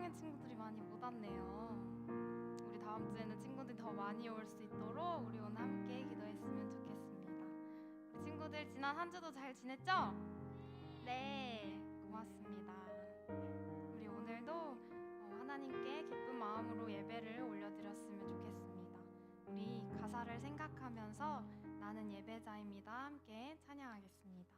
사랑하는 친구들이 많이 못 왔네요. 우리 다음 주에는 친구들이 더 많이 올 수 있도록 우리 오늘 함께 기도했으면 좋겠습니다. 우리 친구들 지난 한 주도 잘 지냈죠? 네, 고맙습니다. 우리 오늘도 하나님께 기쁜 마음으로 예배를 올려드렸으면 좋겠습니다. 우리 가사를 생각하면서 나는 예배자입니다. 함께 찬양하겠습니다.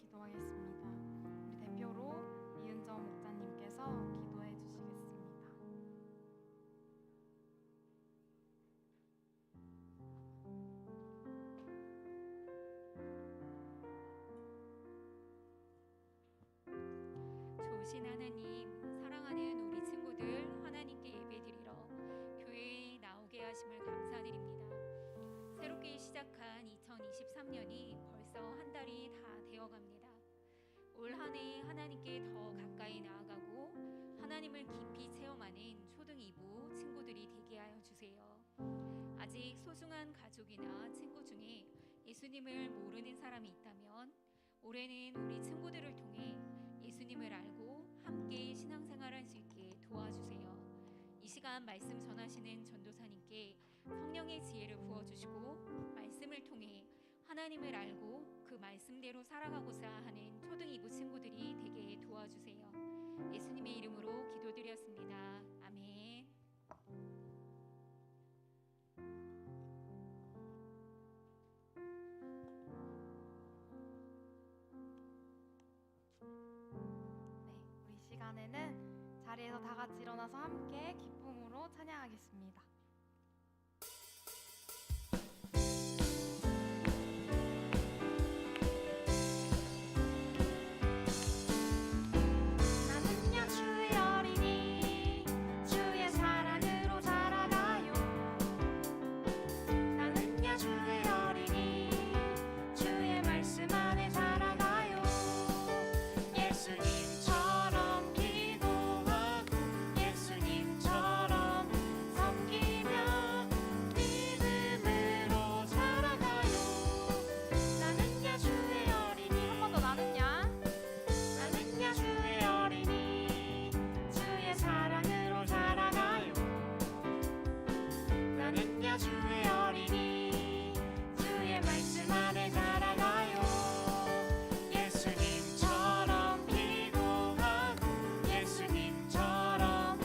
기도하겠습니다. 우리 대표로 이은정 목사님께서 기도해 주시겠습니다. 좋으신 하나님, 사랑하는 우리 친구들 하나님께 예배드리러 교회에 나오게 하심을 감사드립니다. 새롭게 시작한 2023년이 벌써 한 달이 다 되어갑니다. 올 한 해 하나님께 더 가까이 나아가고 하나님을 깊이 체험하는 초등 2부 친구들이 되게 하여 주세요. 아직 소중한 가족이나 친구 중에 예수님을 모르는 사람이 있다면 올해는 우리 친구들을 통해 예수님을 알고 함께 신앙생활할 수 있게 도와주세요. 이 시간 말씀 전하시는 전도사님께 성령의 지혜를 부어주시고 말씀을 통해 하나님을 알고 그 말씀대로 살아가고자 하는 초등 2부 친구들이 되게 도와주세요. 예수님의 이름으로 기도드렸습니다. 아멘. 네, 우리 시간에는 자리에서 다 같이 일어나서 함께 기쁨으로 찬양하겠습니다. 예수님처럼 기도하고 예수님처럼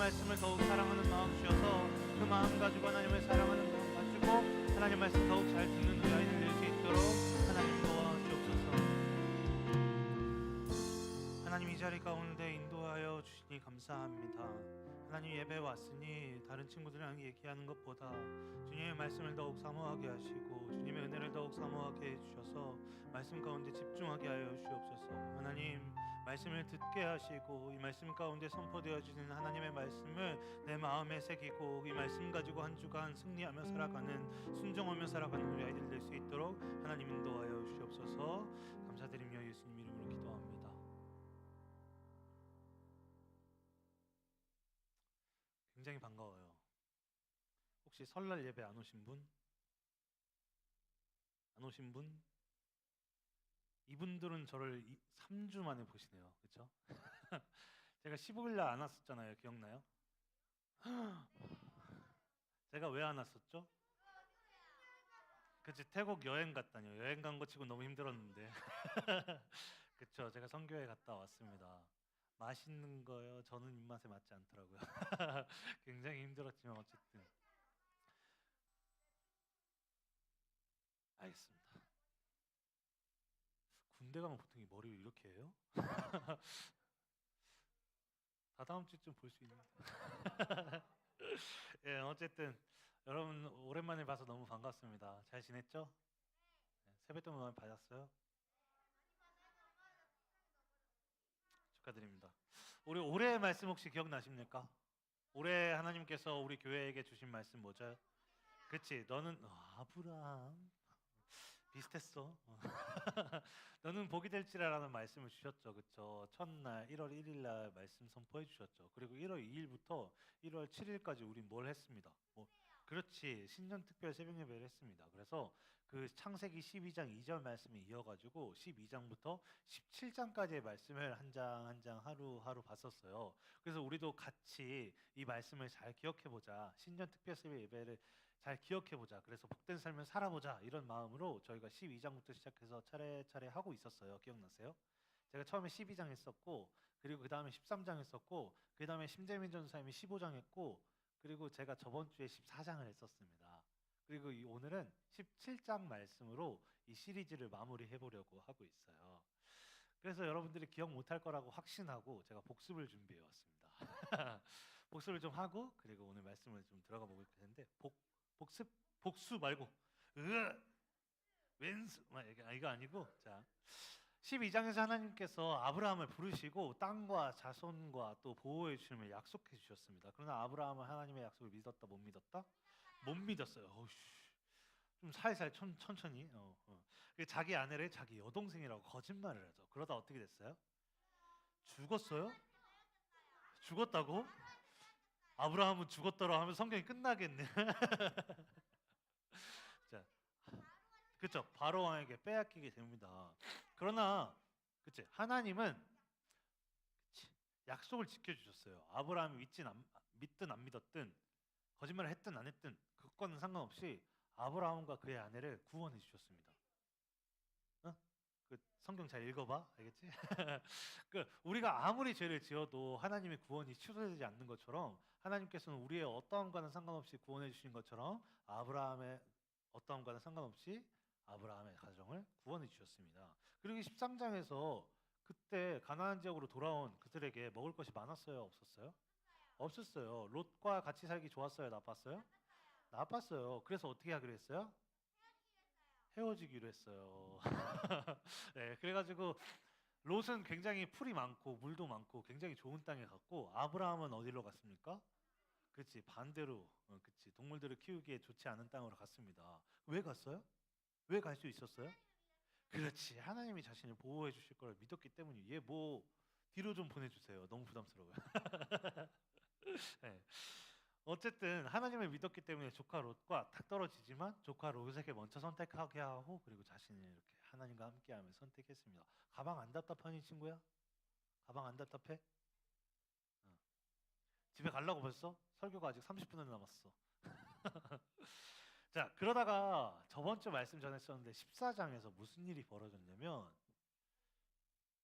말씀을 더욱 사랑하는 마음 주셔서 그 마음 가지고 하나님을 사랑하는 마음 가지고 하나님 말씀 더욱 잘 듣는 우리 아이들 될 수 있도록 하나님 도와주옵소서. 하나님 이 자리 가운데 인도하여 주시니 감사합니다. 하나님 예배 왔으니 다른 친구들이랑 얘기하는 것보다 주님의 말씀을 더욱 사모하게 하시고 주님의 은혜를 더욱 사모하게 해주셔서 말씀 가운데 집중하게 하여 주옵소서. 하나님 말씀을 듣게 하시고 이 말씀 가운데 선포되어지는 하나님의 말씀을 내 마음에 새기고 이 말씀 가지고 한 주간 승리하며 살아가는 순종하며 살아가는 우리 아이들 될 수 있도록 하나님 인도하여 주옵소서. 감사드리며 예수님 이름으로 기도합니다. 굉장히 반가워요. 혹시 설날 예배 안 오신 분? 안 오신 분? 이분들은 저를 3주 만에 보시네요. 그렇죠? 제가 15일 날 안 왔었잖아요. 기억나요? 제가 왜 안 왔었죠? 그치, 태국 여행 갔다뇨. 여행 간 거 치고 너무 힘들었는데. 그쵸, 제가 선교회 갔다 왔습니다. 맛있는 거요. 저는 입맛에 맞지 않더라고요. 굉장히 힘들었지만 어쨌든 알겠습니다. 군대 가면 보통 이 머리를 이렇게 해요? 다 다음 주쯤 볼 수 있는데. 예, 어쨌든 여러분 오랜만에 봐서 너무 반갑습니다. 잘 지냈죠? 네, 세뱃돈 많이 받았어요? 축하드립니다. 우리 올해의 말씀 혹시 기억나십니까? 올해 하나님께서 우리 교회에게 주신 말씀 뭐죠? 그치, 너는 아브라함 비슷했어. 너는 복이 될지라라는 말씀을 주셨죠. 그쵸? 첫날 1월 1일 날 말씀 선포해 주셨죠. 그리고 1월 2일부터 1월 7일까지 우리 뭘 했습니다. 그렇지. 신년 특별 새벽 예배를 했습니다. 그래서 그 창세기 12장 2절 말씀에 이어가지고 12장부터 17장까지의 말씀을 한 장 한 장 하루하루 봤었어요. 그래서 우리도 같이 이 말씀을 잘 기억해보자. 신년 특별 새벽 예배를 잘 기억해보자. 그래서 복된 삶을 살아보자. 이런 마음으로 저희가 12장부터 시작해서 차례차례 하고 있었어요. 기억나세요? 제가 처음에 12장 했었고, 그리고 그 다음에 13장 했었고, 그 다음에 심재민 전사님이 15장 했고, 그리고 제가 저번 주에 14장을 했었습니다. 그리고 오늘은 17장 말씀으로 이 시리즈를 마무리해 보려고 하고 있어요. 그래서 여러분들이 기억 못할 거라고 확신하고 제가 복습을 준비해 왔습니다. 복습을 좀 하고 그리고 오늘 말씀을 좀 들어가 보고 있는데 복수 말고 왼수 이거 아니고 자 12장에서 하나님께서 아브라함을 부르시고 땅과 자손과 또 보호해 주심을 약속해 주셨습니다. 그러나 아브라함은 하나님의 약속을 믿었다 못 믿었다? 못 믿었어요. 좀 살살 천천히 자기 아내를 자기 여동생이라고 거짓말을 하죠. 그러다 어떻게 됐어요? 죽었어요? 죽었다고? 아브라함은 죽었더라 하면 성경이 끝나겠네. 자, 그렇죠. 바로 왕에게 빼앗기게 됩니다. 그러나 그치 하나님은 약속을 지켜주셨어요. 아브라함이 믿든 안 믿었든 거짓말을 했든 안 했든 그것과는 상관없이 아브라함과 그의 아내를 구원해 주셨습니다. 그 성경 잘 읽어봐, 알겠지? 그 우리가 아무리 죄를 지어도 하나님의 구원이 취소되지 않는 것처럼 하나님께서는 우리의 어떠함과는 상관없이 구원해 주신 것처럼 아브라함의 어떠함과는 상관없이 아브라함의 가정을 구원해 주셨습니다. 그리고 13장에서 그때 가나안 지역으로 돌아온 그들에게 먹을 것이 많았어요, 없었어요? 없었어요. 롯과 같이 살기 좋았어요, 나빴어요? 나빴어요. 그래서 어떻게 하기로 했어요? 헤어지기로 했어요. 네, 그래가지고 롯은 굉장히 풀이 많고 물도 많고 굉장히 좋은 땅에 갔고 아브라함은 어디로 갔습니까? 그렇지 반대로 그렇지 동물들을 키우기에 좋지 않은 땅으로 갔습니다. 왜 갔어요? 왜 갈 수 있었어요? 그렇지 하나님이 자신을 보호해 주실 걸 믿었기 때문이에요. 얘 뭐 뒤로 좀 보내주세요. 너무 부담스러워요. 네. 어쨌든 하나님을 믿었기 때문에 조카 롯과 탁 떨어지지만 조카 롯에게 먼저 선택하게 하고 그리고 자신을 이렇게 하나님과 함께하며 선택했습니다. 가방 안 답답하니 친구야? 가방 안 답답해? 어. 집에 가려고 벌써? 설교가 아직 30분은 남았어. 자 그러다가 저번 주 말씀 전했었는데 14장에서 무슨 일이 벌어졌냐면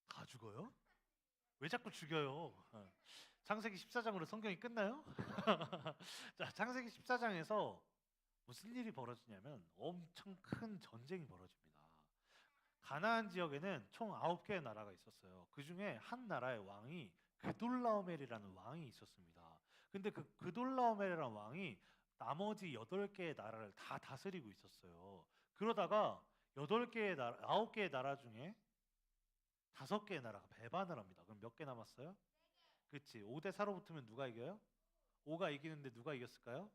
다 죽어요? 왜 자꾸 죽여요? 창세기 14장으로 성경이 끝나요? 자, 창세기 14장에서 무슨 일이 벌어지냐면 엄청 큰 전쟁이 벌어집니다. 가나안 지역에는 총 9개의 나라가 있었어요. 그 중에 한 나라의 왕이 그돌라오멜이라는 왕이 있었습니다. 근데 그 그돌라오멜이라는 왕이 나머지 8개의 나라를 다 다스리고 있었어요. 그러다가 8개의 나라, 9개의 나라 중에 5개의 나라가 배반을 합니다. 그럼 몇 개 남았어요? 그치. 5대 4로 붙으면 누가 이겨요? 5가 이기는데 누가 이겼을까요?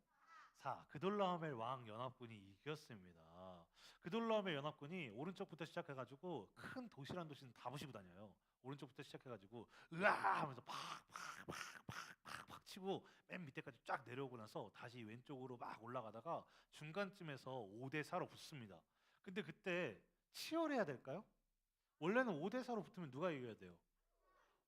4. 그돌라오멜 왕 연합군이 이겼습니다. 그돌라오멜 연합군이 오른쪽부터 시작해가지고 큰 도시란 도시는 다 부시고 다녀요. 오른쪽부터 시작해가지고 으아 하면서 팍팍팍팍팍 치고 맨 밑에까지 쫙 내려오고 나서 다시 왼쪽으로 막 올라가다가 중간쯤에서 5대 4로 붙습니다. 근데 그때 치열해야 될까요? 원래는 5대 4로 붙으면 누가 이겨야 돼요?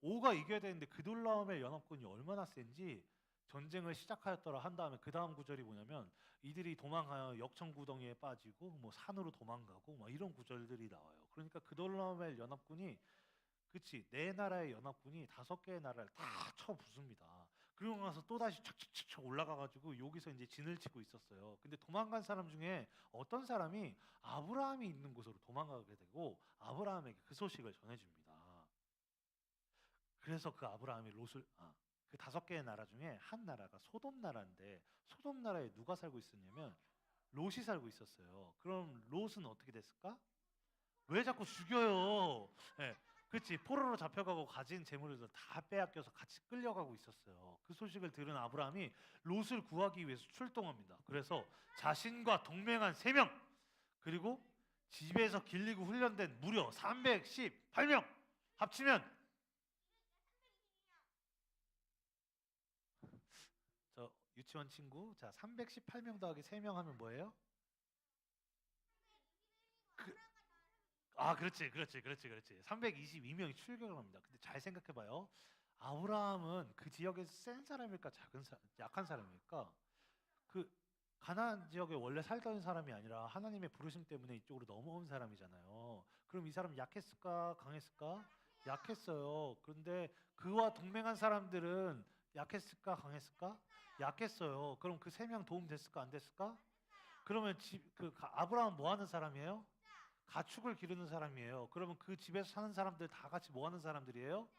5가 이겨야 되는데 그돌라오멜 연합군이 얼마나 센지 전쟁을 시작하였더라 한 다음에 그 다음 구절이 뭐냐면 이들이 도망하여 역청구덩이에 빠지고 뭐 산으로 도망가고 막 이런 구절들이 나와요. 그러니까 그돌라오멜 연합군이 그치 네 나라의 연합군이 5개의 나라를 다 쳐부숩니다. 그리고 나서 또 다시 촥촥촥 올라가가지고 여기서 이제 진을 치고 있었어요. 근데 도망간 사람 중에 어떤 사람이 아브라함이 있는 곳으로 도망가게 되고 아브라함에게 그 소식을 전해줍니다. 그래서 그 아브라함이 롯을 그 5개의 나라 중에 한 나라가 소돔 나라인데 소돔 나라에 누가 살고 있었냐면 롯이 살고 있었어요. 그럼 롯은 어떻게 됐을까? 왜 자꾸 죽여요? 예, 그렇지. 포로로 잡혀가고 가진 재물을 다 빼앗겨서 같이 끌려가고 있었어요. 그 소식을 들은 아브라함이 롯을 구하기 위해서 출동합니다. 그래서 자신과 동맹한 3명 그리고 집에서 길리고 훈련된 무려 318명 합치면 저 유치원 친구 자 318명 더하기 3명 하면 뭐예요? 그렇지. 322명이 출격을 합니다. 근데 잘 생각해봐요. 아브라함은 그 지역에서 센 사람일까 약한 사람일까? 그 가나안 지역에 원래 살던 사람이 아니라 하나님의 부르심 때문에 이쪽으로 넘어온 사람이잖아요. 그럼 이 사람 약했을까 강했을까? 약했어요. 그런데 그와 동맹한 사람들은 약했을까 강했을까? 약했어요. 그럼 그 3명 도움 됐을까 안 됐을까? 그러면 아브라함 뭐 하는 사람이에요? 가축을 기르는 사람이에요. 그러면 그 집에서 사는 사람들 다 같이 뭐 하는 사람들이에요?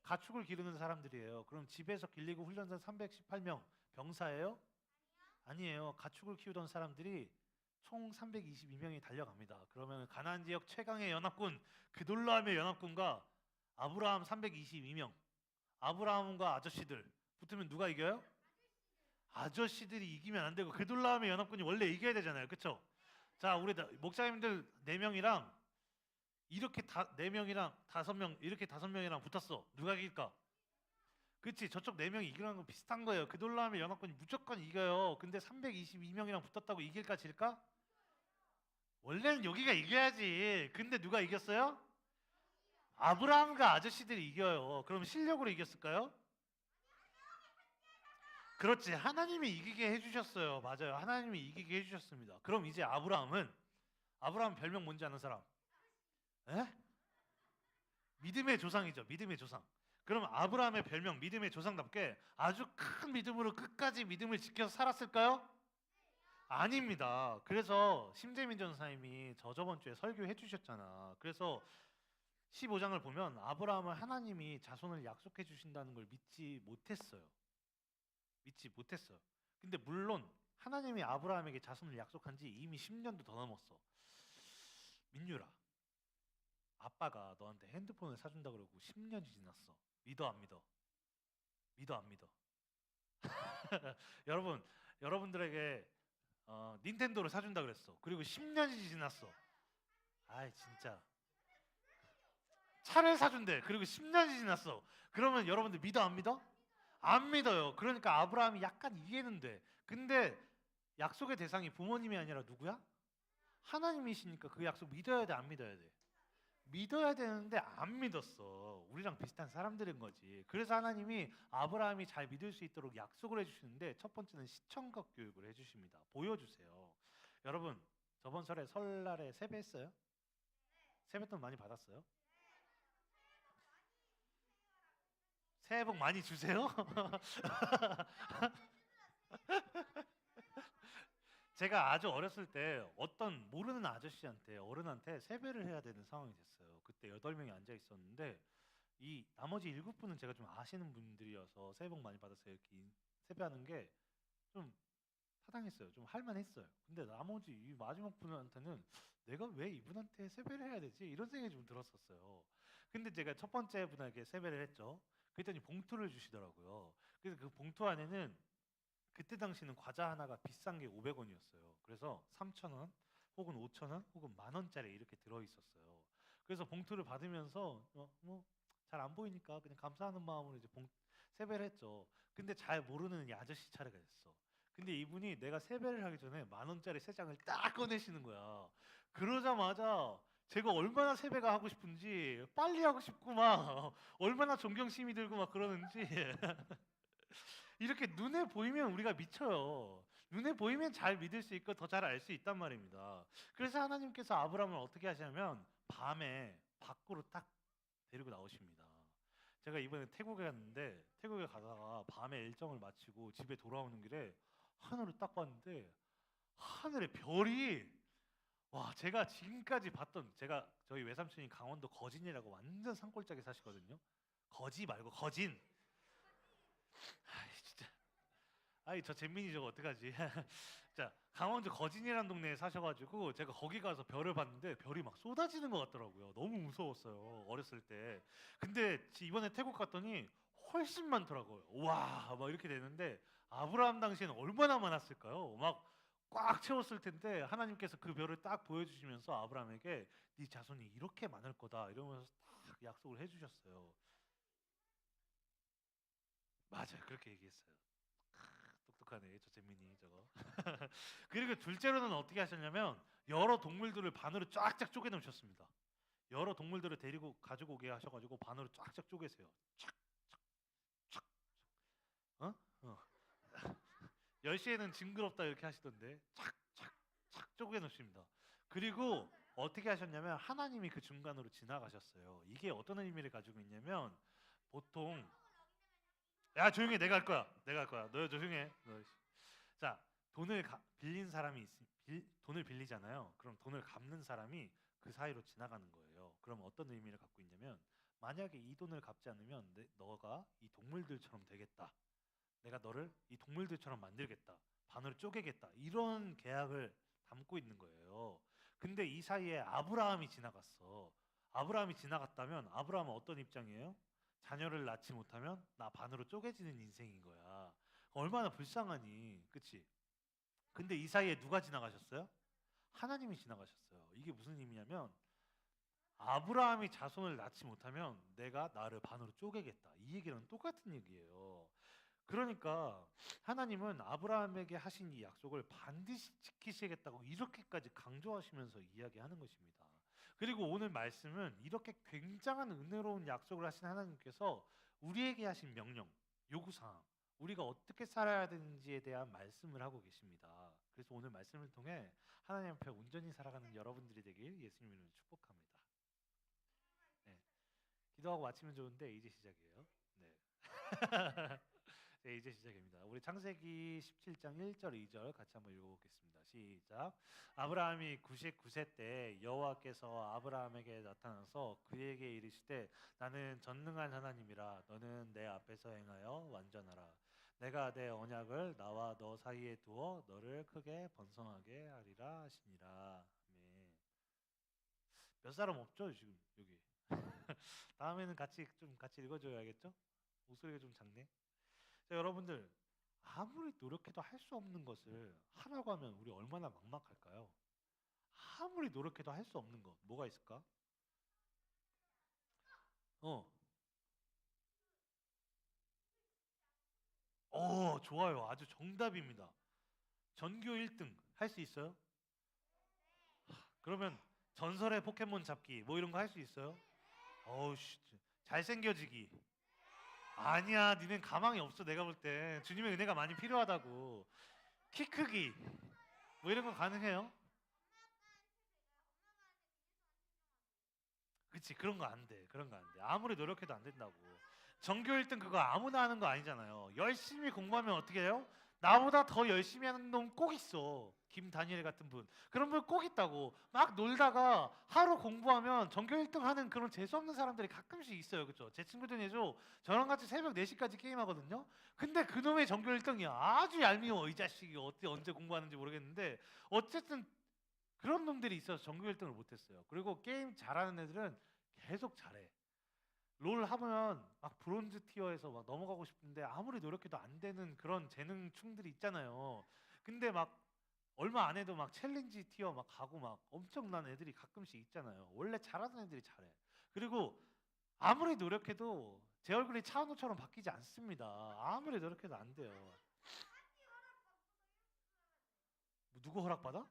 가축을 기르는 사람들이에요. 그럼 집에서 길리고 훈련된 318명 병사예요? 아니에요. 가축을 키우던 사람들이 총 322명이 달려갑니다. 그러면 가나안 지역 최강의 연합군 그돌라함의 연합군과 아브라함 322명 아브라함과 아저씨들 붙으면 누가 이겨요? 아저씨들이 이기면 안 되고 그돌라함의 연합군이 원래 이겨야 되잖아요. 그렇죠? 자, 우리 목사님들 4명이랑 이렇게 4명이랑 5명 이렇게 5명이랑 붙었어. 누가 이길까? 그치 저쪽 4명이 이기는 거 비슷한 거예요. 그돌라함의 연합군이 무조건 이겨요. 근데 322명이랑 붙었다고 이길까 질까? 원래는 여기가 이겨야지. 근데 누가 이겼어요? 아브라함과 아저씨들이 이겨요. 그럼 실력으로 이겼을까요? 그렇지. 하나님이 이기게 해주셨어요. 맞아요. 하나님이 이기게 해주셨습니다. 그럼 이제 아브라함 별명 뭔지 아는 사람? 에? 믿음의 조상이죠. 믿음의 조상. 그럼 아브라함의 별명 믿음의 조상답게 아주 큰 믿음으로 끝까지 믿음을 지켜서 살았을까요? 아닙니다. 그래서 심재민 전사님이 저번 주에 설교해 주셨잖아. 그래서 15장을 보면 아브라함은 하나님이 자손을 약속해 주신다는 걸 믿지 못했어요. 근데 물론 하나님이 아브라함에게 자손을 약속한 지 이미 10년도 더 넘었어. 민유라, 아빠가 너한테 핸드폰을 사준다 그러고 10년이 지났어. 믿어 안 믿어? 믿어 안 믿어? 여러분들에게 닌텐도를 사준다 그랬어. 그리고 10년이 지났어. 아이 진짜 차를 사준대. 그리고 10년이 지났어. 그러면 여러분들 믿어 안 믿어? 안 믿어요. 그러니까 아브라함이 약간 이해는 돼. 근데 약속의 대상이 부모님이 아니라 누구야? 하나님이시니까 그 약속 믿어야 돼, 안 믿어야 돼? 믿어야 되는데 안 믿었어. 우리랑 비슷한 사람들인 거지. 그래서 하나님이 아브라함이 잘 믿을 수 있도록 약속을 해주시는데 첫 번째는 시청각 교육을 해주십니다. 보여주세요. 여러분 저번 설날에 세배했어요? 세뱃돈 많이 받았어요? 새해 복 많이 주세요. 제가 아주 어렸을 때 어떤 모르는 아저씨한테 어른한테 세배를 해야 되는 상황이 됐어요. 그때 8명이 앉아 있었는데 이 나머지 7분은 제가 좀 아시는 분들이어서 새해 복 많이 받으세요 이렇게 세배하는 게 좀 타당했어요. 좀 할만했어요. 근데 나머지 이 마지막 분한테는 내가 왜 이분한테 세배를 해야 되지? 이런 생각이 좀 들었었어요. 근데 제가 첫 번째 분에게 세배를 했죠. 그랬더니 봉투를 주시더라고요. 그래서 그 봉투 안에는 그때 당시는 과자 하나가 비싼 게 500원이었어요. 그래서 3,000원 혹은 5,000원 혹은 10,000원짜리 이렇게 들어 있었어요. 그래서 봉투를 받으면서 뭐 잘 안 보이니까 그냥 감사하는 마음으로 이제 세배를 했죠. 근데 잘 모르는 이 아저씨 차례가 됐어. 근데 이분이 내가 세배를 하기 전에 10,000원짜리 세 장을 딱 꺼내시는 거야. 그러자마자 제가 얼마나 세배가 하고 싶은지 빨리 하고 싶고 막 얼마나 존경심이 들고 막 그러는지 이렇게 눈에 보이면 우리가 미쳐요. 눈에 보이면 잘 믿을 수 있고 더 잘 알 수 있단 말입니다. 그래서 하나님께서 아브라함을 어떻게 하시냐면 밤에 밖으로 딱 데리고 나오십니다. 제가 이번에 태국에 갔는데 태국에 가다가 밤에 일정을 마치고 집에 돌아오는 길에 하늘을 딱 봤는데 하늘에 별이 와 제가 지금까지 봤던 제가 저희 외삼촌이 강원도 거진이라고 완전 산골짜기 사시거든요. 거지 말고 거진. 아이 진짜. 아이 저 잼민이 저거 어떡하지? 자 강원도 거진이라는 동네에 사셔가지고 제가 거기 가서 별을 봤는데 별이 막 쏟아지는 것 같더라고요. 너무 무서웠어요 어렸을 때. 근데 이번에 태국 갔더니 훨씬 많더라고요. 와 막 이렇게 되는데 아브라함 당시에는 얼마나 많았을까요? 막 꽉 채웠을 텐데 하나님께서 그 별을 딱 보여주시면서 아브라함에게 네 자손이 이렇게 많을 거다 이러면서 딱 약속을 해주셨어요. 맞아요 그렇게 얘기했어요. 똑똑하네 저 재민이 저거. 그리고 둘째로는 어떻게 하셨냐면 여러 동물들을 반으로 쫙쫙 쪼개 놓으셨습니다. 여러 동물들을 데리고 가지고 오게 하셔가지고 반으로 쫙쫙 쪼개세요. 촥촥촥 어? 어. 10시에는 징그럽다 이렇게 하시던데 착착착 쪼개 놓으십니다. 그리고 어떻게 하셨냐면 하나님이 그 중간으로 지나가셨어요. 이게 어떤 의미를 가지고 있냐면 보통 야 조용해 내가 할 거야 내가 할 거야 너 조용해 너. 자 돈을 빌린 사람이 돈을 빌리잖아요. 그럼 돈을 갚는 사람이 그 사이로 지나가는 거예요. 그럼 어떤 의미를 갖고 있냐면 만약에 이 돈을 갚지 않으면 너가 이 동물들처럼 되겠다. 내가 너를 이 동물들처럼 만들겠다. 반으로 쪼개겠다. 이런 계약을 담고 있는 거예요. 근데 이 사이에 아브라함이 지나갔어. 아브라함이 지나갔다면 아브라함은 어떤 입장이에요? 자녀를 낳지 못하면 나 반으로 쪼개지는 인생인 거야. 얼마나 불쌍하니, 그치? 근데 이 사이에 누가 지나가셨어요? 하나님이 지나가셨어요. 이게 무슨 의미냐면 아브라함이 자손을 낳지 못하면 내가 나를 반으로 쪼개겠다. 이 얘기랑 똑같은 얘기예요. 그러니까 하나님은 아브라함에게 하신 이 약속을 반드시 지키시겠다고 이렇게까지 강조하시면서 이야기하는 것입니다. 그리고 오늘 말씀은 이렇게 굉장한 은혜로운 약속을 하신 하나님께서 우리에게 하신 명령, 요구사항, 우리가 어떻게 살아야 되는지에 대한 말씀을 하고 계십니다. 그래서 오늘 말씀을 통해 하나님 앞에 온전히 살아가는 여러분들이 되길 예수님 이름으로 축복합니다. 네. 기도하고 마치면 좋은데 이제 시작이에요. 네. 네, 이제 시작입니다. 우리 창세기 17장 1절 2절 같이 한번 읽어보겠습니다. 시작. 아브라함이 99세 때 여호와께서 아브라함에게 나타나서 그에게 이르시되 나는 전능한 하나님이라 너는 내 앞에서 행하여 완전하라. 내가 내 언약을 나와 너 사이에 두어 너를 크게 번성하게 하리라 하시니라. 아멘. 몇 사람 없죠 지금 여기. 다음에는 같이 읽어줘야겠죠? 목소리가 좀 작네. 자, 여러분들 아무리 노력해도 할 수 없는 것을 하라고 하면 우리 얼마나 막막할까요? 아무리 노력해도 할 수 없는 것 뭐가 있을까? 어, 좋아요. 아주 정답입니다. 전교 1등 할 수 있어요? 그러면 전설의 포켓몬 잡기 뭐 이런 거 할 수 있어요? 씨, 잘생겨지기. 아니야, 니넨 가망이 없어. 내가 볼 때 주님의 은혜가 많이 필요하다고. 키 크기 뭐 이런 거 가능해요? 그치 그런 거 안 돼. 그런 거 안 돼. 아무리 노력해도 안 된다고. 전교 1등 그거 아무나 하는 거 아니잖아요. 열심히 공부하면 어떻게 해요? 나보다 더 열심히 하는 놈 꼭 있어. 김다니엘 같은 분. 그런 분 꼭 있다고. 막 놀다가 하루 공부하면 전교 1등 하는 그런 재수없는 사람들이 가끔씩 있어요. 그렇죠? 제 친구 중에도 저랑 같이 새벽 4시까지 게임하거든요. 근데 그놈의 전교 1등이야. 아주 얄미워. 이 자식이 어떻게 언제 공부하는지 모르겠는데 어쨌든 그런 놈들이 있어서 전교 1등을 못했어요. 그리고 게임 잘하는 애들은 계속 잘해. 롤 하면 막 브론즈 티어에서 막 넘어가고 싶은데 아무리 노력해도 안 되는 그런 재능충들이 있잖아요. 근데 막 얼마 안 해도 막 챌린지 티어 막 가고 막 엄청난 애들이 가끔씩 있잖아요. 원래 잘하는 애들이 잘해. 그리고 아무리 노력해도 제 얼굴이 차은우처럼 바뀌지 않습니다. 아무리 노력해도 안 돼요. 누구 허락받아?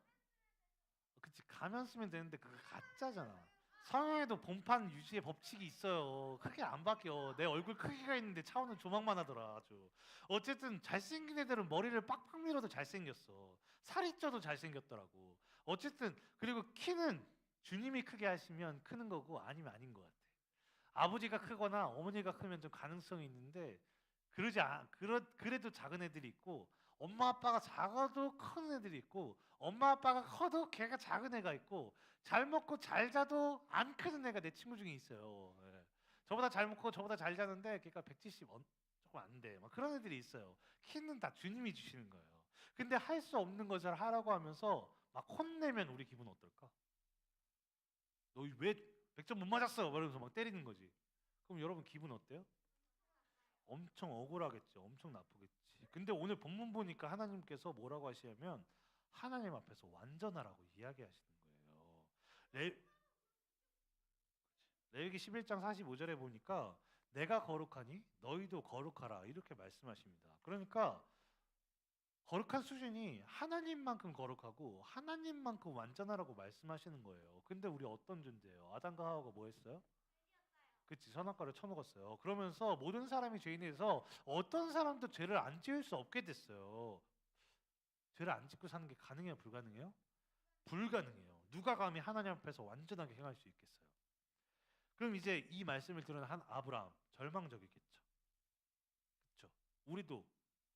그치, 가면 쓰면 되는데 그거 가짜잖아. 성형에도 본판 유지의 법칙이 있어요. 크게 안 바뀌어. 내 얼굴 크기가 있는데 차오는 조망만 하더라 아주. 어쨌든 잘생긴 애들은 머리를 빡빡 밀어도 잘생겼어. 살이 쪄도 잘생겼더라고. 어쨌든 그리고 키는 주님이 크게 하시면 크는 거고 아니면 아닌 것 같아. 아버지가 크거나 어머니가 크면 좀 가능성이 있는데 그래도 작은 애들이 있고 엄마 아빠가 작아도 큰 애들이 있고 엄마 아빠가 커도 걔가 작은 애가 있고 잘 먹고 잘 자도 안 크는 애가 내 친구 중에 있어요. 예. 저보다 잘 먹고 저보다 잘 자는데 걔가 170 조금 안 돼. 막 그런 애들이 있어요. 키는 다 주님이 주시는 거예요. 근데 할 수 없는 것을 하라고 하면서 막 혼내면 우리 기분 어떨까? 너 왜 100점 못 맞았어? 이러면서 막 때리는 거지. 그럼 여러분 기분 어때요? 엄청 억울하겠죠. 엄청 나쁘겠지. 근데 오늘 본문 보니까 하나님께서 뭐라고 하시냐면 하나님 앞에서 완전하라고 이야기하시는 거예요. 레, 레위기 11장 45절에 보니까 내가 거룩하니 너희도 거룩하라 이렇게 말씀하십니다. 그러니까 거룩한 수준이 하나님만큼 거룩하고 하나님만큼 완전하라고 말씀하시는 거예요. 근데 우리 어떤 존재예요? 아담과 하와가 뭐 했어요? 그치, 선악과를 처먹었어요. 그러면서 모든 사람이 죄인에서 어떤 사람도 죄를 안 지을 수 없게 됐어요. 죄를 안 짓고 사는 게 가능해요, 불가능해요? 불가능해요. 누가 감히 하나님 앞에서 완전하게 행할 수 있겠어요? 그럼 이제 이 말씀을 들은 한 아브라함 절망적이겠죠. 그렇죠? 우리도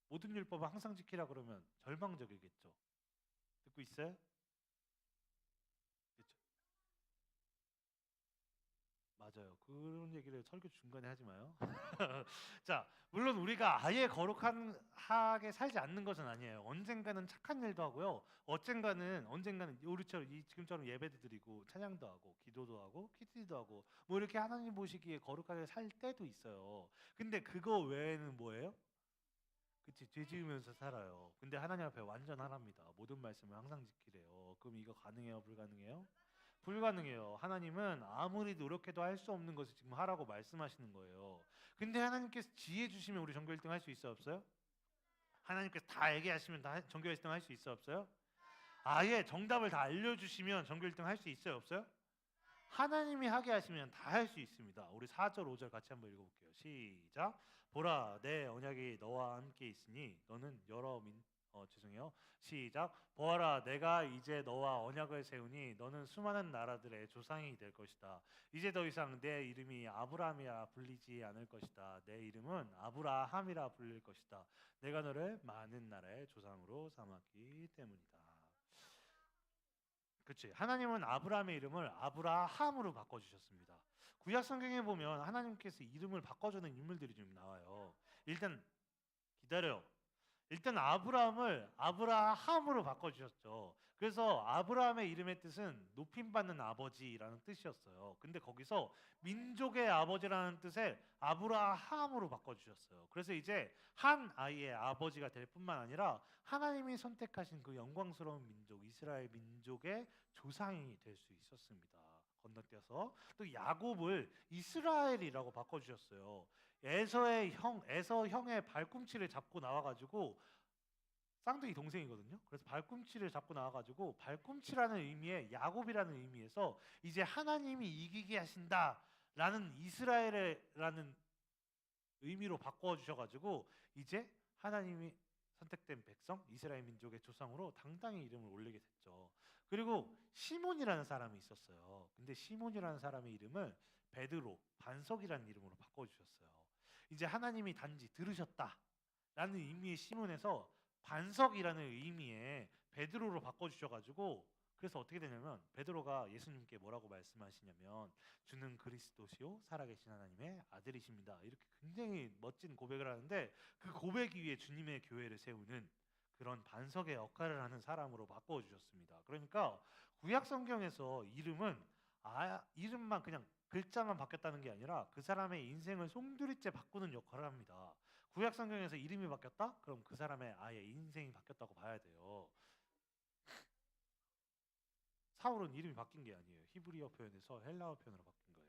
모든 율법을 항상 지키라 그러면 절망적이겠죠. 듣고 있어요? 그렇죠? 맞아요. 그런 얘기를 설교 중간에 하지 마요. 자, 물론 우리가 아예 거룩하게 살지 않는 것은 아니에요. 언젠가는 착한 일도 하고요. 언젠가는 우리처럼 지금처럼 예배도 드리고 찬양도 하고 기도도 하고 키티도 하고 뭐 이렇게 하나님 보시기에 거룩하게 살 때도 있어요. 근데 그거 외에는 뭐예요? 그치, 죄 지으면서 살아요. 근데 하나님 앞에 완전 하나입니다. 모든 말씀을 항상 지키래요. 그럼 이거 가능해요? 불가능해요? 불가능해요. 하나님은 아무리 노력해도 할 수 없는 것을 지금 하라고 말씀하시는 거예요. 근데 하나님께서 지혜 주시면 우리 전교 1등 할 수 있어 없어요? 하나님께서 다 얘기하시면 전교 1등 할 수 있어 없어요? 아예 정답을 다 알려주시면 전교 1등 할 수 있어요 없어요? 하나님이 하게 하시면 다 할 수 있습니다. 우리 4절 5절 같이 한번 읽어볼게요. 시작. 보라 내 언약이 너와 함께 있으니 너는 죄송해요. 시작. 보아라 내가 이제 너와 언약을 세우니 너는 수많은 나라들의 조상이 될 것이다. 이제 더 이상 내 이름이 아브라함이라 불리지 않을 것이다. 내 이름은 아브라함이라 불릴 것이다. 내가 너를 많은 나라의 조상으로 삼았기 때문이다. 그치. 하나님은 아브라함의 이름을 아브라함으로 바꿔주셨습니다. 구약 성경에 보면 하나님께서 이름을 바꿔주는 인물들이 좀 나와요. 일단 기다려. 일단 아브라함을 아브라함으로 바꿔주셨죠. 그래서 아브라함의 이름의 뜻은 높임받는 아버지라는 뜻이었어요. 근데 거기서 민족의 아버지라는 뜻을 아브라함으로 바꿔주셨어요. 그래서 이제 한 아이의 아버지가 될 뿐만 아니라 하나님이 선택하신 그 영광스러운 민족 이스라엘 민족의 조상이 될 수 있었습니다. 건너뛰어서 또 야곱을 이스라엘이라고 바꿔주셨어요. 에서 형의 발꿈치를 잡고 나와가지고 쌍둥이 동생이거든요. 그래서 발꿈치를 잡고 나와가지고 발꿈치라는 의미의 야곱이라는 의미에서 이제 하나님이 이기게 하신다라는 이스라엘이라는 의미로 바꿔주셔가지고 이제 하나님이 선택된 백성 이스라엘 민족의 조상으로 당당히 이름을 올리게 됐죠. 그리고 시몬이라는 사람이 있었어요. 근데 시몬이라는 사람의 이름을 베드로 반석이라는 이름으로 바꿔주셨어요. 이제 하나님이 단지 들으셨다라는 의미의 시문에서 반석이라는 의미의 베드로로 바꿔주셔가지고, 그래서 어떻게 되냐면 베드로가 예수님께 뭐라고 말씀하시냐면 주는 그리스도시요 살아계신 하나님의 아들이십니다. 이렇게 굉장히 멋진 고백을 하는데, 그 고백 위에 주님의 교회를 세우는 그런 반석의 역할을 하는 사람으로 바꿔주셨습니다. 그러니까 구약 성경에서 이름만 그냥 글자만 바뀌었다는 게 아니라 그 사람의 인생을 송두리째 바꾸는 역할을 합니다. 구약 성경에서 이름이 바뀌었다? 그럼 그 사람의 아예 인생이 바뀌었다고 봐야 돼요. 사울은 이름이 바뀐 게 아니에요. 히브리어 표현에서 헬라어 표현으로 바뀐 거예요.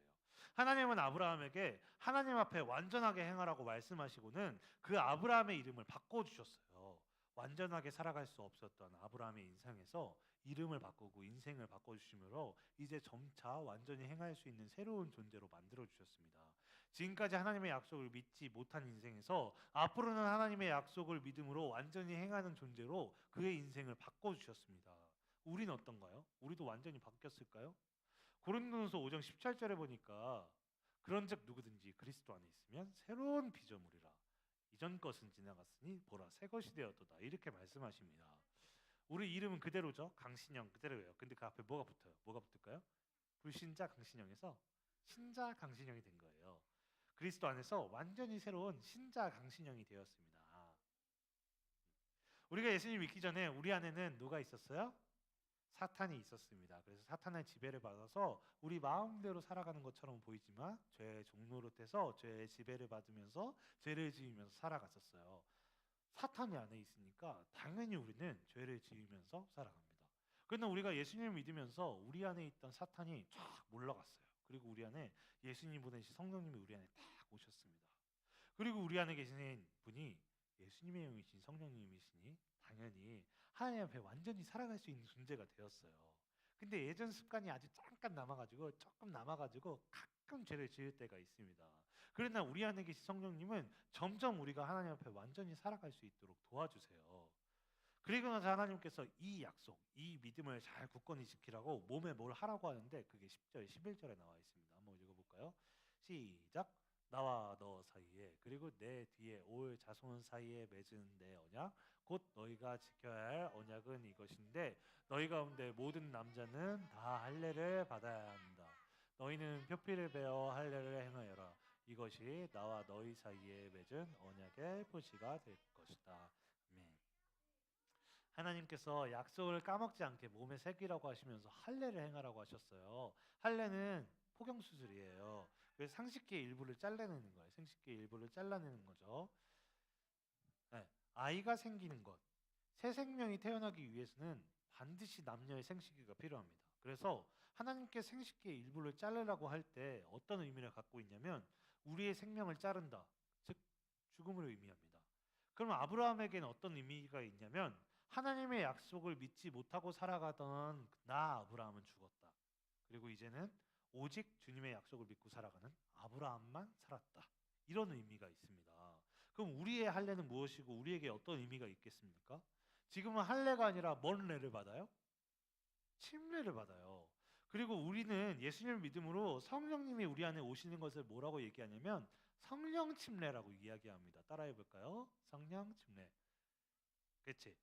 하나님은 아브라함에게 하나님 앞에 완전하게 행하라고 말씀하시고는 그 아브라함의 이름을 바꿔주셨어요. 완전하게 살아갈 수 없었던 아브라함의 인생에서 이름을 바꾸고 인생을 바꿔주심으로 이제 점차 완전히 행할 수 있는 새로운 존재로 만들어주셨습니다. 지금까지 하나님의 약속을 믿지 못한 인생에서 앞으로는 하나님의 약속을 믿음으로 완전히 행하는 존재로 그의 인생을 바꿔주셨습니다. 우리는 어떤가요? 우리도 완전히 바뀌었을까요? 고린도전서 5장 17절에 보니까 그런즉 누구든지 그리스도 안에 있으면 새로운 피조물이라 이전 것은 지나갔으니 보라 새 것이 되었도다 이렇게 말씀하십니다. 우리 이름은 그대로죠. 강신영 그대로예요. 근데 그 앞에 뭐가 붙어요? 뭐가 붙을까요? 불신자 강신영에서 신자 강신영이 된 거예요. 그리스도 안에서 완전히 새로운 신자 강신영이 되었습니다. 우리가 예수님 믿기 전에 우리 안에는 누가 있었어요? 사탄이 있었습니다. 그래서 사탄의 지배를 받아서 우리 마음대로 살아가는 것처럼 보이지만 죄의 종노릇해서 죄의 지배를 받으면서 죄를 지으면서 살아갔었어요. 사탄이 안에 있으니까 당연히 우리는 죄를 지으면서 살아갑니다. 그런데 우리가 예수님을 믿으면서 우리 안에 있던 사탄이 쫙 물러갔어요. 그리고 우리 안에 예수님 보내신 성령님이 우리 안에 딱 오셨습니다. 그리고 우리 안에 계신 분이 예수님의 영이신 성령님이시니 당연히 하나님 앞에 완전히 살아갈 수 있는 존재가 되었어요. 근데 예전 습관이 아주 조금 남아가지고 가끔 죄를 지을 때가 있습니다. 그러나 우리 안에 계신 성령님은 점점 우리가 하나님 앞에 완전히 살아갈 수 있도록 도와주세요. 그리고 나서 하나님께서 이 약속, 이 믿음을 잘 굳건히 지키라고 몸에 뭘 하라고 하는데 그게 10절, 11절에 나와 있습니다. 한번 읽어볼까요? 시작! 나와 너 사이에 그리고 내 뒤에 올 자손 사이에 맺은 내 언약 곧 너희가 지켜야 할 언약은 이것인데 너희 가운데 모든 남자는 다 할례를 받아야 한다. 너희는 표피를 베어 할례를 행하여라. 이것이 나와 너희 사이에 맺은 언약의 표시가 될 것이다. 아멘. 하나님께서 약속을 까먹지 않게 몸에 새기라고 하시면서 할례를 행하라고 하셨어요. 할례는 포경 수술이에요. 그래서 상식기의 일부를 잘라내는 거예요. 생식기의 일부를 잘라내는 거죠. 네. 아이가 생기는 것, 새 생명이 태어나기 위해서는 반드시 남녀의 생식기가 필요합니다. 그래서 하나님께 생식기의 일부를 자르라고 할 때 어떤 의미를 갖고 있냐면 우리의 생명을 자른다, 즉 죽음을 의미합니다. 그럼 아브라함에게는 어떤 의미가 있냐면 하나님의 약속을 믿지 못하고 살아가던 나 아브라함은 죽었다. 그리고 이제는 오직 주님의 약속을 믿고 살아가는 아브라함만 살았다. 이런 의미가 있습니다. 그럼 우리의 할례는 무엇이고 우리에게 어떤 의미가 있겠습니까? 지금은 할례가 아니라 뭔례를 받아요? 침례를 받아요. 그리고 우리는 예수님을 믿음으로 성령님이 우리 안에 오시는 것을 뭐라고 얘기하냐면 성령 침례라고 이야기합니다. 따라해 볼까요? 성령 침례. 그렇지?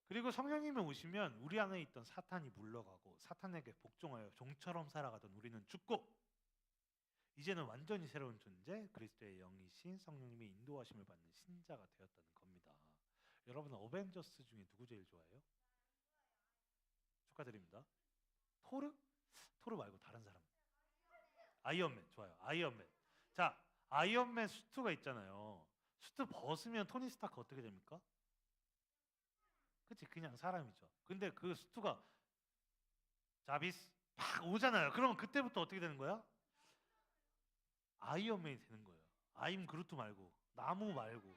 그리고 성령님이 오시면 우리 안에 있던 사탄이 물러가고 사탄에게 복종하여 종처럼 살아가던 우리는 죽고 이제는 완전히 새로운 존재 그리스도의 영이신 성령님의 인도하심을 받는 신자가 되었다는 겁니다. 여러분 어벤져스 중에 누구 제일 좋아해요? 축하드립니다. 토르? 토르 말고 다른 사람. 아이언맨 좋아요. 아이언맨. 자, 아이언맨 수트가 있잖아요. 수트 벗으면 토니 스타크 어떻게 됩니까? 그치 그냥 사람이죠. 근데 그 수트가 자비스 팍 오잖아요. 그러면 그때부터 어떻게 되는 거야? 아이언맨이 되는 거예요. 아임 그루트 말고 나무 말고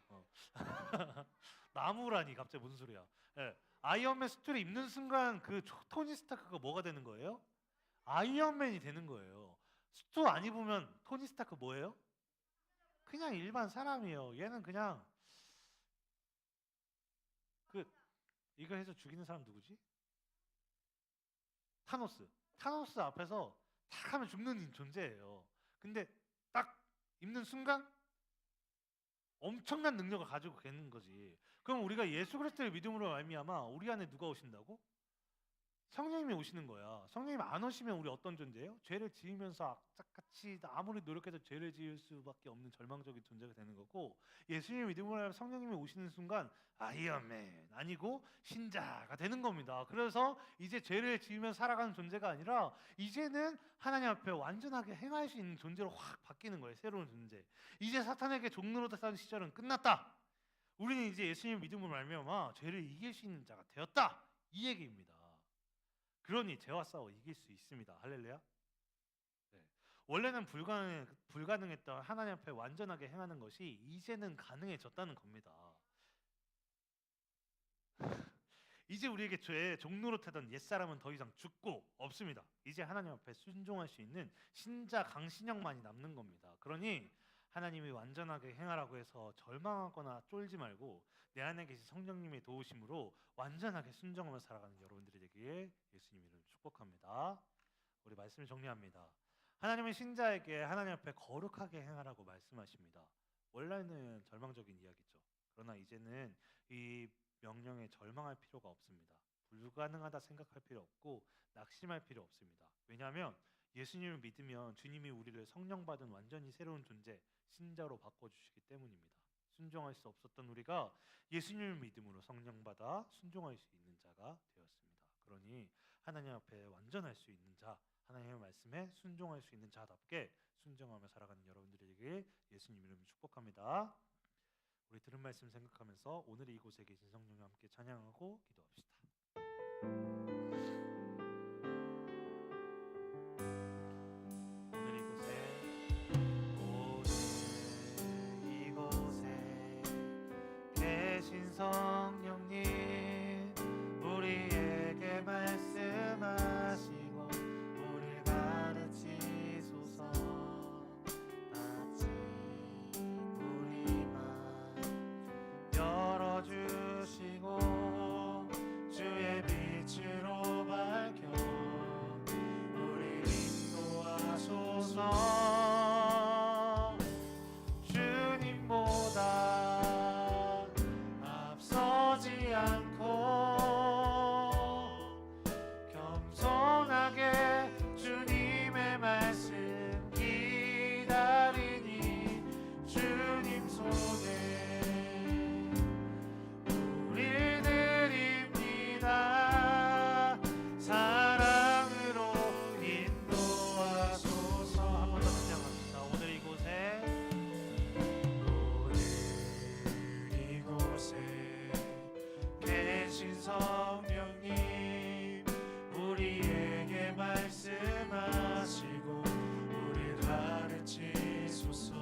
나무라니 갑자기 무슨 소리야? 예. 아이언맨 수트를 입는 순간 그 토니 스타크가 뭐가 되는 거예요? 아이언맨이 되는 거예요. 수트 안 입으면 토니 스타크 뭐예요? 그냥 일반 사람이에요. 얘는 그냥 그 이거 해서 죽이는 사람 누구지? 타노스. 타노스 앞에서 탁 하면 죽는 존재예요. 근데 딱 입는 순간 엄청난 능력을 가지고 계는 거지. 그럼 우리가 예수 그리스도의 믿음으로 말미암아 우리 안에 누가 오신다고? 성령님이 오시는 거야. 성령님 안 오시면 우리 어떤 존재예요? 죄를 지으면서 악착같이 아무리 노력해도 죄를 지을 수밖에 없는 절망적인 존재가 되는 거고, 예수님의 믿음으로 하면 성령님이 오시는 순간 아이언맨 아니고 신자가 되는 겁니다. 그래서 이제 죄를 지으면 살아가는 존재가 아니라 이제는 하나님 앞에 완전하게 행할 수 있는 존재로 확 바뀌는 거예요. 새로운 존재. 이제 사탄에게 종로로 던 시절은 끝났다. 우리는 이제 예수님 믿음으로 말미암아 죄를 이길 수 있는 자가 되었다. 이 얘기입니다. 그러니 죄와 싸워 이길 수 있습니다. 할렐루야. 네. 원래는 불가능했던 하나님 앞에 완전하게 행하는 것이 이제는 가능해졌다는 겁니다. 이제 우리에게 죄의 종로로 타던 옛사람은 더 이상 죽고 없습니다. 이제 하나님 앞에 순종할 수 있는 신자 강신형만이 남는 겁니다. 그러니 하나님이 완전하게 행하라고 해서 절망하거나 쫄지 말고 내 안에 계신 성령님의 도우심으로 완전하게 순종하며 살아가는 여러분들이 되기에 예수님 이름으로 축복합니다. 우리 말씀을 정리합니다. 하나님은 신자에게 하나님 앞에 거룩하게 행하라고 말씀하십니다. 원래는 절망적인 이야기죠. 그러나 이제는 이 명령에 절망할 필요가 없습니다. 불가능하다 생각할 필요 없고 낙심할 필요 없습니다. 왜냐하면 예수님을 믿으면 주님이 우리를 성령 받은 완전히 새로운 존재, 신자로 바꿔주시기 때문입니다. 순종할 수 없었던 우리가 예수님을 믿음으로 성령 받아 순종할 수 있는 자가 되었습니다. 그러니 하나님 앞에 완전할 수 있는 자, 하나님의 말씀에 순종할 수 있는 자답게 순종하며 살아가는 여러분들에게 예수님 이름으로 축복합니다. 우리 들은 말씀 생각하면서 오늘 이곳에 계신 성령과 함께 찬양하고 기도합시다. 성령님 우리에게 말씀하시고 우리를 가르치소서. 마치 우리 맘 열어주시고 주의 빛으로 밝혀 우리를 인도하소서. 주님보다 않고 겸손하게 주님의 말씀 기다리니 주님 손에 우리 드립니다. 사랑으로 인도하소서. 한 번 더 찬양합시다. 오늘 이곳에 계신 성령님 우리에게 말씀하시고 우리 가르치소서.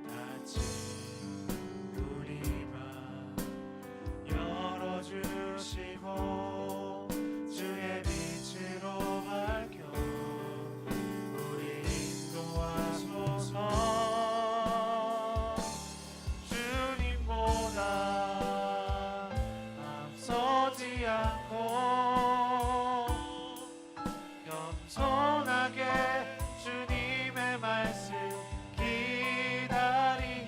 같이 우리 맘 열어주시고 주의 빛으로 밝혀 우리 인도하소서. 겸손하게 주님의 말씀 기다리니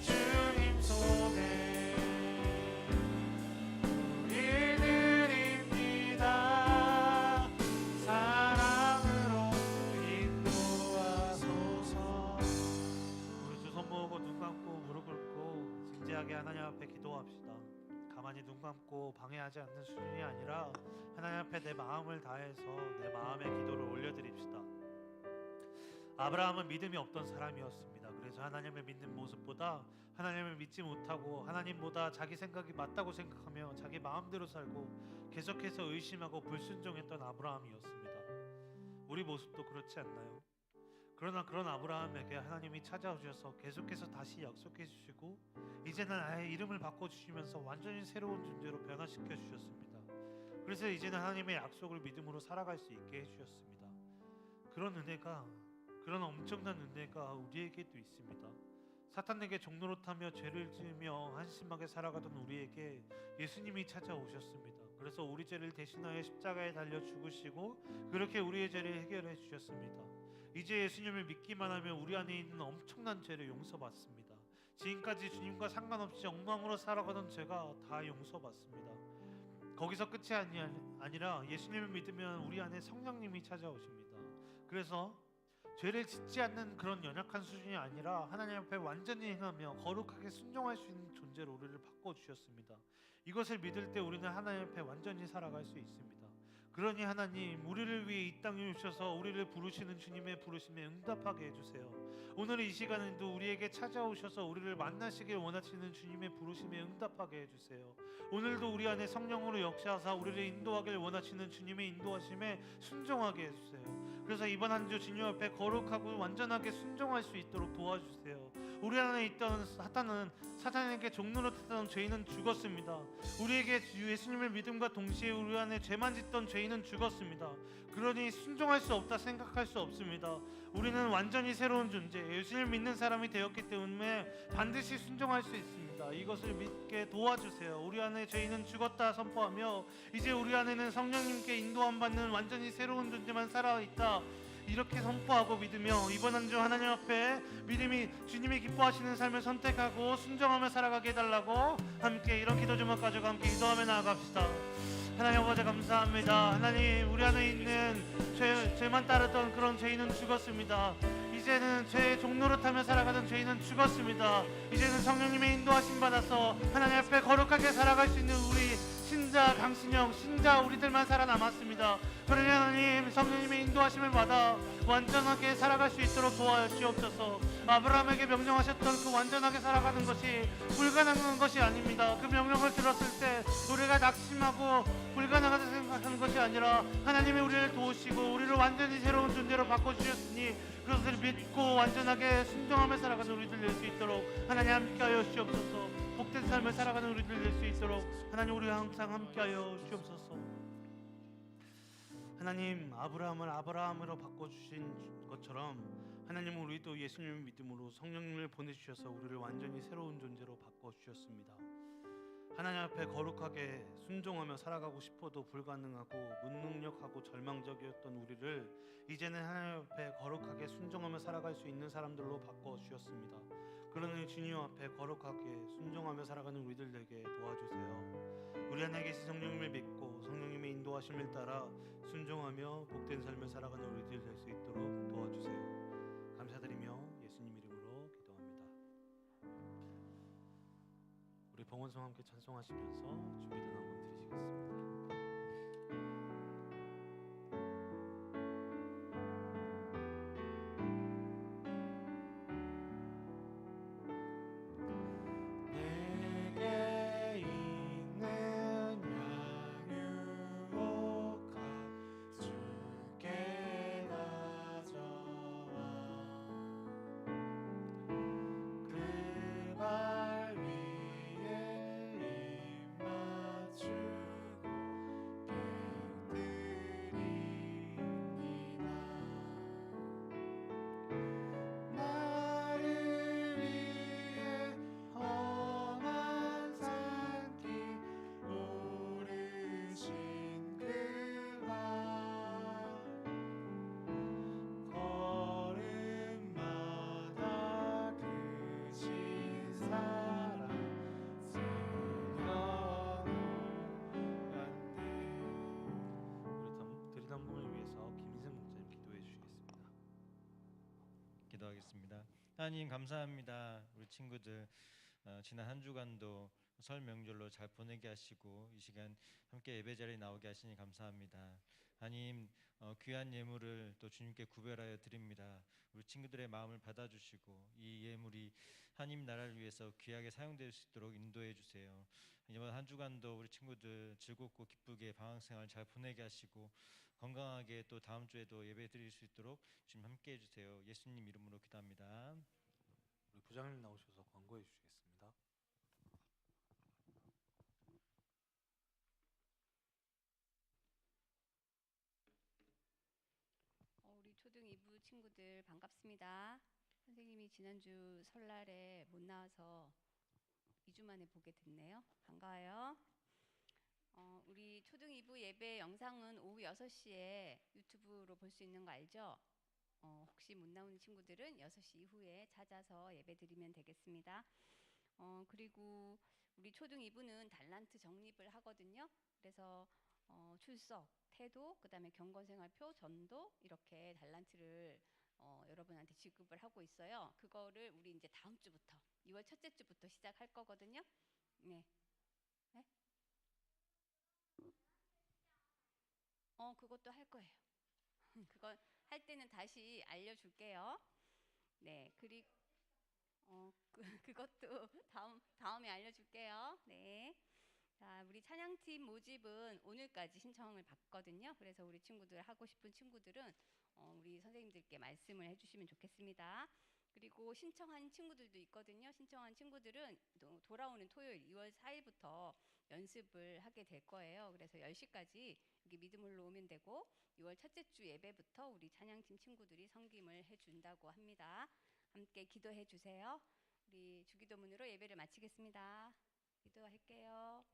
주님 손에 우리 드립니다. 사랑으로 인도하소서. 우리 두 손 모으고 눈 감고 무릎 꿇고 진지하게 하나님 앞에 기도합시다. 가만히 눈 감고 방해하지 않는 수준이 아니라 하나님 앞에 내 마음을 다해서 내 마음의 기도를 올려드립시다. 아브라함은 믿음이 없던 사람이었습니다. 그래서 하나님을 믿는 모습보다 하나님을 믿지 못하고 하나님보다 자기 생각이 맞다고 생각하며 자기 마음대로 살고 계속해서 의심하고 불순종했던 아브라함이었습니다. 우리 모습도 그렇지 않나요? 그러나 그런 아브라함에게 하나님이 찾아오셔서 계속해서 다시 약속해 주시고 이제는 아예 이름을 바꿔주시면서 완전히 새로운 존재로 변화시켜 주셨습니다. 그래서 이제는 하나님의 약속을 믿음으로 살아갈 수 있게 해주셨습니다. 그런 은혜가, 그런 엄청난 은혜가 우리에게도 있습니다. 사탄에게 종노릇하며 죄를 지으며 한심하게 살아가던 우리에게 예수님이 찾아오셨습니다. 그래서 우리 죄를 대신하여 십자가에 달려 죽으시고 그렇게 우리의 죄를 해결해 주셨습니다. 이제 예수님을 믿기만 하면 우리 안에 있는 엄청난 죄를 용서받습니다. 지금까지 주님과 상관없이 엉망으로 살아가던 제가 다 용서받습니다. 거기서 끝이 아니라 예수님을 믿으면 우리 안에 성령님이 찾아오십니다. 그래서 죄를 짓지 않는 그런 연약한 수준이 아니라 하나님 앞에 완전히 행하며 거룩하게 순종할 수 있는 존재로 우리를 바꿔주셨습니다. 이것을 믿을 때 우리는 하나님 앞에 완전히 살아갈 수 있습니다. 그러니 하나님, 우리를 위해 이 땅에 오셔서 우리를 부르시는 주님의 부르심에 응답하게 해주세요. 오늘 이 시간에도 우리에게 찾아오셔서 우리를 만나시길 원하시는 주님의 부르심에 응답하게 해주세요. 오늘도 우리 안에 성령으로 역사하사 우리를 인도하길 원하시는 주님의 인도하심에 순종하게 해주세요. 그래서 이번 한 주 주님 앞에 거룩하고 완전하게 순종할 수 있도록 도와주세요. 우리 안에 있던 사탄에게 종로로 탔던 죄인은 죽었습니다. 우리에게 예수님을 믿음과 동시에 우리 안에 죄만 짓던 죄인은 죽었습니다. 그러니 순종할 수 없다 생각할 수 없습니다. 우리는 완전히 새로운 존재, 예수를 믿는 사람이 되었기 때문에 반드시 순종할 수 있습니다. 이것을 믿게 도와주세요. 우리 안에 죄인은 죽었다 선포하며 이제 우리 안에는 성령님께 인도함 받는 완전히 새로운 존재만 살아있다, 이렇게 선포하고 믿으며 이번 한 주 하나님 앞에 믿음이 주님이 기뻐하시는 삶을 선택하고 순종하며 살아가게 해달라고 함께 이런 기도 제목 가지고 함께 기도하며 나아갑시다. 하나님 아버지 감사합니다. 하나님, 우리 안에 있는 죄만 따르던 그런 죄인은 죽었습니다. 이제는 죄의 종로로 타며 살아가던 죄인은 죽었습니다. 이제는 성령님의 인도하심 받아서 하나님 앞에 거룩하게 살아갈 수 있는 우리 신자 강신영, 신자 우리들만 살아남았습니다. 그러니 하나님, 성령님의 인도하심을 받아 완전하게 살아갈 수 있도록 도와주옵소서. 아브라함에게 명령하셨던 그 완전하게 살아가는 것이 불가능한 것이 아닙니다. 그 명령을 들었을 때 우리가 낙심하고 불가능하다 생각하는 것이 아니라 하나님이 우리를 도우시고 우리를 완전히 새로운 존재로 바꿔주셨으니 그것을 믿고 완전하게 순종하며 살아가는 우리들 될 수 있도록 하나님 함께하여 주옵소서. 복된 삶을 살아가는 우리들 될 수 있도록 하나님, 우리와 항상 함께하여 주옵소서. 하나님, 아브라함을 아브라함으로 바꿔주신 것처럼 하나님은 우리도 예수님을 믿음으로 성령님을 보내주셔서 우리를 완전히 새로운 존재로 바꿔주셨습니다. 하나님 앞에 거룩하게 순종하며 살아가고 싶어도 불가능하고 무능력하고 절망적이었던 우리를 이제는 하나님 앞에 거룩하게 순종하며 살아갈 수 있는 사람들로 바꿔주셨습니다. 그러니 주님 앞에 거룩하게 순종하며 살아가는 우리들 되게 도와주세요. 우리 안에 계신 성령님을 믿고 성령님의 인도하심을 따라 순종하며 복된 삶을 살아가는 우리들 될 수 있도록 도와주세요. 감사드리며 예수님 이름으로 기도합니다. 우리 봉헌성 함께 찬송하시면서 준비된 한번 드리시겠습니다. 기도하겠습니다. 하나님 감사합니다. 우리 친구들 지난 한 주간도 설 명절로 잘 보내게 하시고 이 시간 함께 예배 자리에 나오게 하시니 감사합니다. 하나님, 귀한 예물을 또 주님께 구별하여 드립니다. 우리 친구들의 마음을 받아주시고 이 예물이 하나님 나라를 위해서 귀하게 사용될 수 있도록 인도해 주세요. 이번 한 주간도 우리 친구들 즐겁고 기쁘게 방학생활 잘 보내게 하시고 건강하게 또 다음 주에도 예배 드릴 수 있도록 주님 함께 해주세요. 예수님 이름으로 기도합니다. 우리 부장님 나오셔서 광고해 주시겠습니다. 우리 초등 2부 친구들 반갑습니다. 선생님이 지난주 설날에 못 나와서 2주 만에 보게 됐네요. 반가워요. 우리 초등 2부 예배 영상은 오후 6시에 유튜브로 볼 수 있는 거 알죠? 혹시 못 나오는 친구들은 6시 이후에 찾아서 예배 드리면 되겠습니다. 그리고 우리 초등 2부는 달란트 적립을 하거든요. 그래서 출석, 태도, 그다음에 경건생활표, 전도 이렇게 달란트를 여러분한테 지급을 하고 있어요. 그거를 우리 이제 다음 주부터 2월 첫째 주부터 시작할 거거든요. 네. 네? 그것도 할 거예요. 그건 할 때는 다시 알려줄게요. 네, 그리고 그것도 다음에 알려줄게요. 네. 자, 우리 찬양팀 모집은 오늘까지 신청을 받거든요. 그래서 우리 친구들 하고 싶은 친구들은 우리 선생님들께 말씀을 해주시면 좋겠습니다. 그리고 신청한 친구들도 있거든요. 신청한 친구들은 돌아오는 토요일 2월 4일부터 연습을 하게 될 거예요. 그래서 10시까지 여기 믿음으로 오면 되고 6월 첫째 주 예배부터 우리 찬양팀 친구들이 섬김을 해준다고 합니다. 함께 기도해 주세요. 우리 주기도문으로 예배를 마치겠습니다. 기도할게요.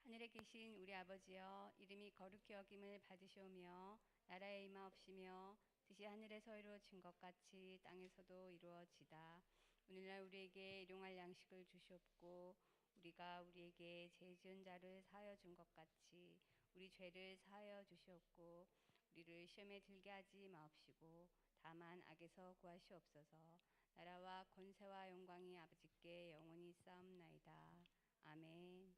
하늘에 계신 우리 아버지여, 이름이 거룩히 여김을 받으시오며 나라의 임하옵시며 뜻이 하늘에서 이루어진 것 같이 땅에서도 이루어지다. 오늘날 우리에게 일용할 양식을 주시옵고 우리가 우리에게 죄 지은 자를 사하여 준 것 같이 우리 죄를 사하여 주시옵고 우리를 시험에 들게 하지 마옵시고 다만 악에서 구하시옵소서. 나라와 권세와 영광이 아버지께 영원히 쌓옵나이다. 아멘.